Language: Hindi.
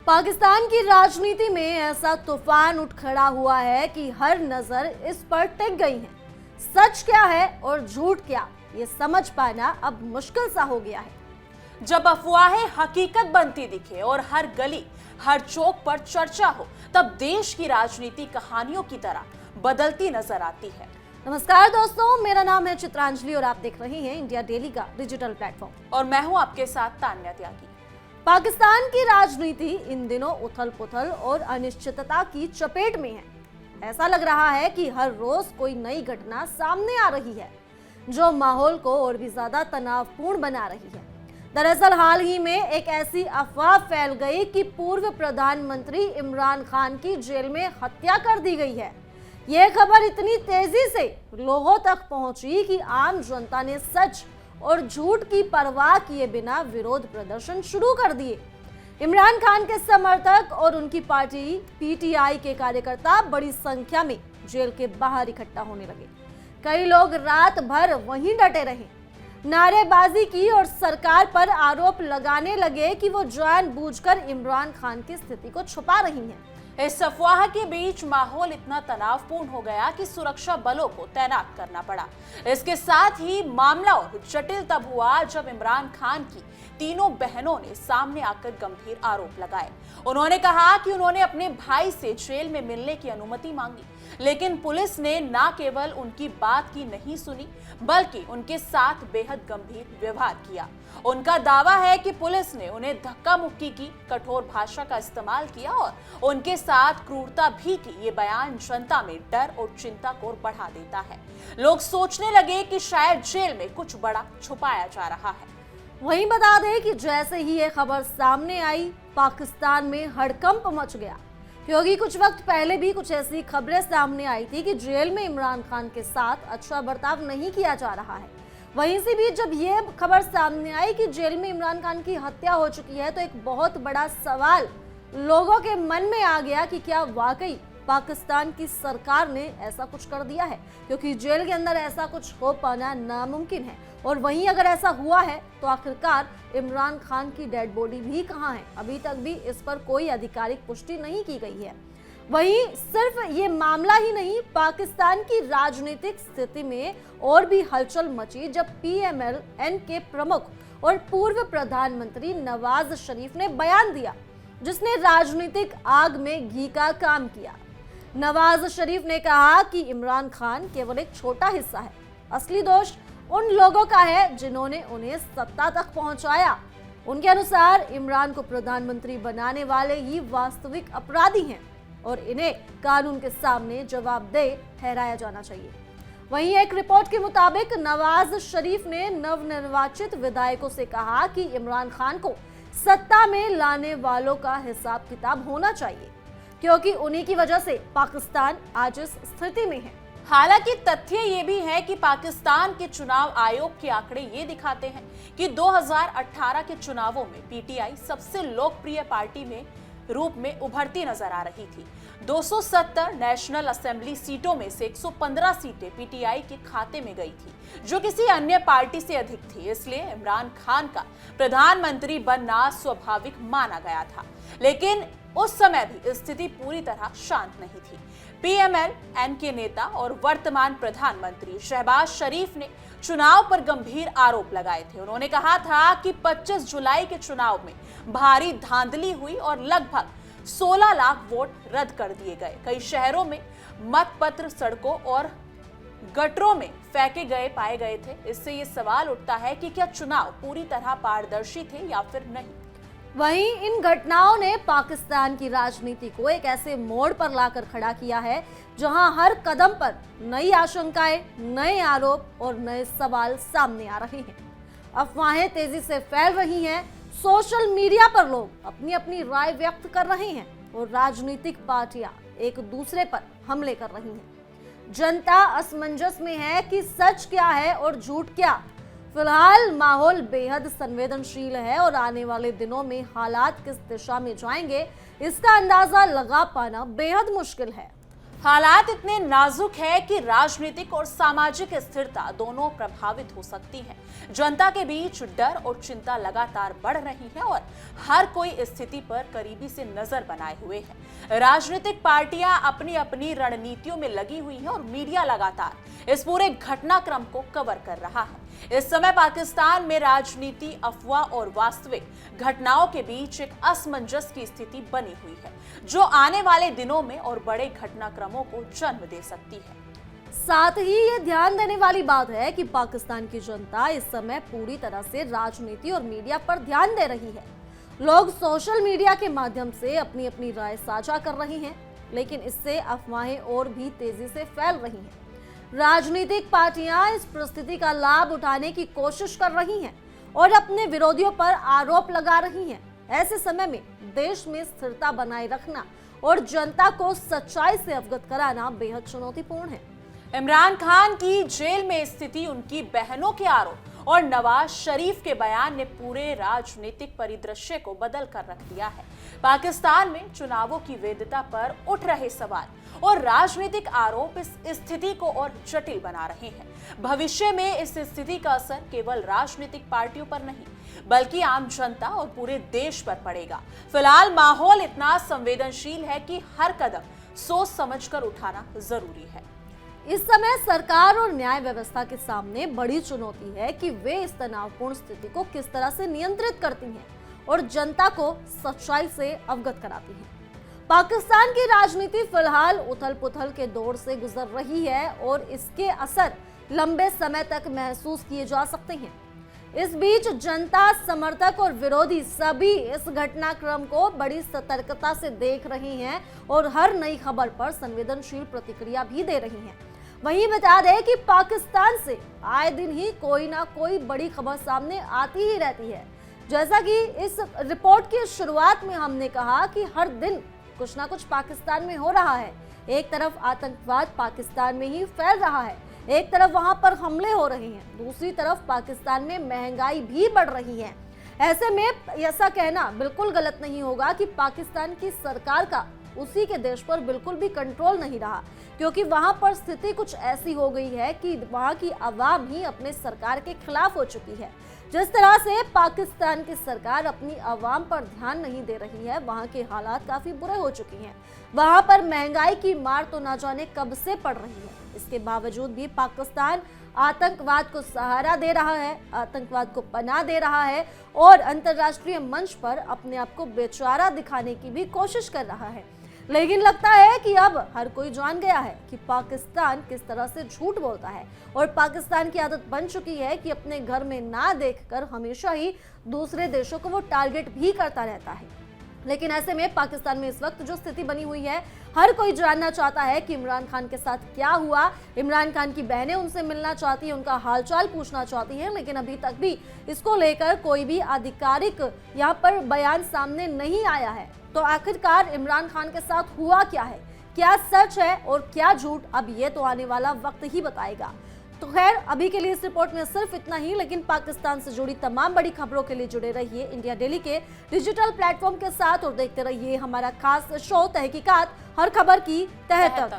पाकिस्तान की राजनीति में ऐसा तूफान उठ खड़ा हुआ है कि हर नजर इस पर टिक गई है। सच क्या है और झूठ क्या, ये समझ पाना अब मुश्किल सा हो गया है। जब अफवाहें हकीकत बनती दिखे और हर गली हर चौक पर चर्चा हो, तब देश की राजनीति कहानियों की तरह बदलती नजर आती है। नमस्कार दोस्तों, मेरा नाम है चित्रांजलि और आप देख रहे हैं इंडिया डेली का डिजिटल प्लेटफॉर्म। और मैं हूं आपके साथ तान्या त्यागी। पाकिस्तान की राजनीति इन दिनों उथल पुथल और अनिश्चितता की चपेट में है। ऐसा लग रहा है कि हर रोज कोई नई घटना सामने आ रही है जो माहौल को और भी ज्यादा तनावपूर्ण बना रही है। दरअसल हाल ही में एक ऐसी अफवाह फैल गई कि पूर्व प्रधानमंत्री इमरान खान की जेल में हत्या कर दी गई है। यह खबर इतनी तेजी से लोगों तक पहुंची कि आम जनता ने सच और झूठ की परवाह किए बिना विरोध प्रदर्शन शुरू कर दिए। इमरान खान के समर्थक और उनकी पार्टी पीटीआई के कार्यकर्ता बड़ी संख्या में जेल के बाहर इकट्ठा होने लगे। कई लोग रात भर वहीं डटे रहे, नारेबाजी की और सरकार पर आरोप लगाने लगे कि वो जानबूझकर इमरान खान की स्थिति को छुपा रही हैं। इस अफवाह के बीच माहौल इतना तनावपूर्ण हो गया कि सुरक्षा बलों को तैनात करना पड़ा। इसके साथ ही मामला और जटिल तब हुआ जब इमरान खान की तीनों बहनों ने सामने आकर गंभीर आरोप लगाए। उन्होंने कहा कि उन्होंने अपने भाई से जेल में मिलने की अनुमति मांगी, लेकिन पुलिस ने न केवल उनकी बात की नहीं सुनी, बल्कि उनके साथ बेहद गंभीर व्यवहार किया। उनका दावा है कि पुलिस ने उन्हें धक्का मुक्की की, कठोर भाषा का इस्तेमाल किया और उनके साथ क्रूरता भी की। ये बयान जनता में डर और चिंता को बढ़ा देता है। लोग सोचने लगे कि शायद जेल में कुछ बड़ा छुपाया जा रहा है। वहीं बता दें कि जैसे ही ये खबर सामने आई, पाकिस्तान में हड़कंप मच गया, क्योंकि कुछ वक्त पहले भी कुछ ऐसी खबरें सामने आई थी कि जेल में इमरान खान के साथ अच्छा बर्ताव नहीं किया जा रहा है। वहीं से भी जब ये खबर सामने आई कि जेल में इमरान खान की हत्या हो चुकी है, तो एक बहुत बड़ा सवाल लोगों के मन में आ गया कि क्या वाकई पाकिस्तान की सरकार ने ऐसा कुछ कर दिया है, क्योंकि जेल के अंदर ऐसा कुछ हो पाना नामुमकिन है। और वहीं अगर ऐसा हुआ है तो आखिरकार इमरान खान की डेड बॉडी भी कहां है? अभी तक भी इस पर कोई आधिकारिक पुष्टि नहीं की गई है। वहीं सिर्फ ये मामला ही नहीं, पाकिस्तान की राजनीतिक स्थिति में और भी हलचल मची जब पीएमएल-एन के प्रमुख और पूर्व प्रधानमंत्री नवाज शरीफ ने बयान दिया, जिसने राजनीतिक आग में घी का काम किया। नवाज शरीफ ने कहा कि इमरान खान केवल एक छोटा हिस्सा है, असली दोष उन लोगों का है जिन्होंने उन्हें सत्ता तक पहुंचाया। उनके अनुसार इमरान को प्रधानमंत्री बनाने वाले ही वास्तविक अपराधी हैं और इन्हें कानून के सामने जवाबदेह ठहराया जाना चाहिए। वहीं एक रिपोर्ट के मुताबिक नवाज शरीफ ने नवनिर्वाचित विधायकों से कहा कि इमरान खान को सत्ता में लाने वालों का हिसाब किताब होना चाहिए, क्योंकि उन्हीं की वजह से पाकिस्तान आज इस स्थिति में है। हालांकि तथ्य ये भी है कि पाकिस्तान के चुनाव आयोग के आंकड़े ये दिखाते हैं कि 2018 के चुनावों में पीटीआई सबसे लोकप्रिय पार्टी में रूप में उभरती नजर आ रही थी। 270 नेशनल असेंबली सीटों में से 115 सीटें पीटीआई के खाते में गई थी, जो किसी अन्य पार्टी से अधिक थी। इसलिए इमरान खान का प्रधानमंत्री बनना स्वाभाविक माना गया था। लेकिन उस समय भी स्थिति पूरी तरह शांत नहीं थी। पीएमएल-एन के नेता और वर्तमान प्रधानमंत्री शहबाज शरीफ ने चुनाव पर गंभीर आरोप लगाए थे। उन्होंने कहा था कि 25 जुलाई के चुनाव में भारी धांधली हुई और लगभग 16 लाख वोट रद्द कर दिए गए। कई शहरों में मतपत्र सड़कों और गटरों में फेंके गए पाए गए थे। इससे ये सवाल उठता है कि क्या चुनाव पूरी तरह पारदर्शी थे या फिर नहीं। वहीं इन घटनाओं ने पाकिस्तान की राजनीति को एक ऐसे मोड़ पर लाकर खड़ा किया है जहां हर कदम पर नई आशंकाएं, नए आरोप और नए सवाल सामने आ रहे हैं। अफवाहें तेजी से फैल रही हैं, सोशल मीडिया पर लोग अपनी अपनी राय व्यक्त कर रहे हैं और राजनीतिक पार्टियां एक दूसरे पर हमले कर रही हैं। जनता असमंजस में है कि सच क्या है और झूठ क्या। फिलहाल माहौल बेहद संवेदनशील है और आने वाले दिनों में हालात किस दिशा में जाएंगे, इसका अंदाजा लगा पाना बेहद मुश्किल है। हालात इतने नाजुक है कि राजनीतिक और सामाजिक स्थिरता दोनों प्रभावित हो सकती है। जनता के बीच डर और चिंता लगातार बढ़ रही है और हर कोई स्थिति पर करीबी से नजर बनाए हुए है। राजनीतिक पार्टियां अपनी अपनी रणनीतियों में लगी हुई हैं और मीडिया लगातार इस पूरे घटनाक्रम को कवर कर रहा है। इस समय पाकिस्तान में राजनीति, अफवाह और वास्तविक घटनाओं के बीच एक असमंजस की स्थिति बनी हुई है, जो आने वाले दिनों में और बड़े घटनाक्रमों को जन्म दे सकती है। साथ ही ये ध्यान देने वाली बात है कि पाकिस्तान की जनता इस समय पूरी तरह से राजनीति और मीडिया पर ध्यान दे रही है। लोग सोशल मीडिया के माध्यम से अपनी अपनी राय साझा कर रहे हैं, लेकिन इससे अफवाहें और भी तेजी से फैल रही हैं। राजनीतिक पार्टियां इस परिस्थिति का लाभ उठाने की कोशिश कर रही हैं और अपने विरोधियों पर आरोप लगा रही हैं। ऐसे समय में देश में स्थिरता बनाए रखना और जनता को सच्चाई से अवगत कराना बेहद चुनौतीपूर्ण है। इमरान खान की जेल में स्थिति, उनकी बहनों के आरोप और नवाज शरीफ के बयान ने पूरे राजनीतिक परिदृश्य को बदल कर रख दिया है। पाकिस्तान में चुनावों की वैधता पर उठ रहे सवाल और राजनीतिक आरोप इस स्थिति को और जटिल बना रहे हैं। भविष्य में इस स्थिति का असर केवल राजनीतिक पार्टियों पर नहीं, बल्कि आम जनता और पूरे देश पर पड़ेगा। फिलहाल माहौल इतना संवेदनशील है कि हर कदम सोच समझकर उठाना जरूरी है। इस समय सरकार और न्याय व्यवस्था के सामने बड़ी चुनौती है कि वे इस तनावपूर्ण स्थिति को किस तरह से नियंत्रित करती हैं और जनता को सच्चाई से अवगत कराती हैं। पाकिस्तान की राजनीति फिलहाल उथल-पुथल के दौर से गुजर रही है और इसके असर लंबे समय तक महसूस किए जा सकते हैं। इस बीच जनता, समर्थक और विरोधी सभी इस घटनाक्रम को बड़ी सतर्कता से देख रहे हैं और हर नई खबर पर संवेदनशील प्रतिक्रिया भी दे रही हैं। वहीं बता दें कि पाकिस्तान से आए दिन ही कोई ना कोई बड़ी खबर सामने आती ही रहती है। जैसा कि इस रिपोर्ट की शुरुआत में हमने कहा कि हर दिन कुछ ना कुछ पाकिस्तान में हो रहा है। एक तरफ आतंकवाद पाकिस्तान में ही फैल रहा है, एक तरफ वहां पर हमले हो रहे हैं, दूसरी तरफ पाकिस्तान में महंगाई भी बढ़ रही है। ऐसे में ऐसा कहना बिल्कुल गलत नहीं होगा कि पाकिस्तान की सरकार का उसी के देश पर बिल्कुल भी कंट्रोल नहीं रहा, क्योंकि वहां पर स्थिति कुछ ऐसी हो गई है कि वहां की आवाम ही अपने सरकार के खिलाफ हो चुकी है। जिस तरह से पाकिस्तान की सरकार अपनी आवाम पर ध्यान नहीं दे रही है, वहां के हालात काफी बुरे हो चुके हैं। वहां पर महंगाई की मार तो ना जाने कब से पड़ रही है। इसके बावजूद भी पाकिस्तान आतंकवाद को सहारा दे रहा है, आतंकवाद को पनाह दे रहा है और अंतर्राष्ट्रीय मंच पर अपने आप को बेचारा दिखाने की भी कोशिश कर रहा है। लेकिन लगता है कि अब हर कोई जान गया है कि पाकिस्तान किस तरह से झूठ बोलता है और पाकिस्तान की आदत बन चुकी है कि अपने घर में ना देखकर हमेशा ही दूसरे देशों को वो टारगेट भी करता रहता है। लेकिन ऐसे में पाकिस्तान में इस वक्त जो स्थिति बनी हुई है, हर कोई जानना चाहता है कि इमरान खान के साथ क्या हुआ। इमरान खान की बहनें उनसे मिलना चाहती हैं, उनका हालचाल पूछना चाहती हैं, लेकिन अभी तक भी इसको लेकर कोई भी आधिकारिक यहाँ पर बयान सामने नहीं आया है। तो आखिरकार इमरान खान के साथ हुआ क्या है, क्या सच है और क्या झूठ, अब ये तो आने वाला वक्त ही बताएगा। तो खैर, अभी के लिए इस रिपोर्ट में सिर्फ इतना ही, लेकिन पाकिस्तान से जुड़ी तमाम बड़ी खबरों के लिए जुड़े रहिए इंडिया डेली के डिजिटल प्लेटफॉर्म के साथ और देखते रहिए हमारा खास शो तहकीकात, हर खबर की तह तक।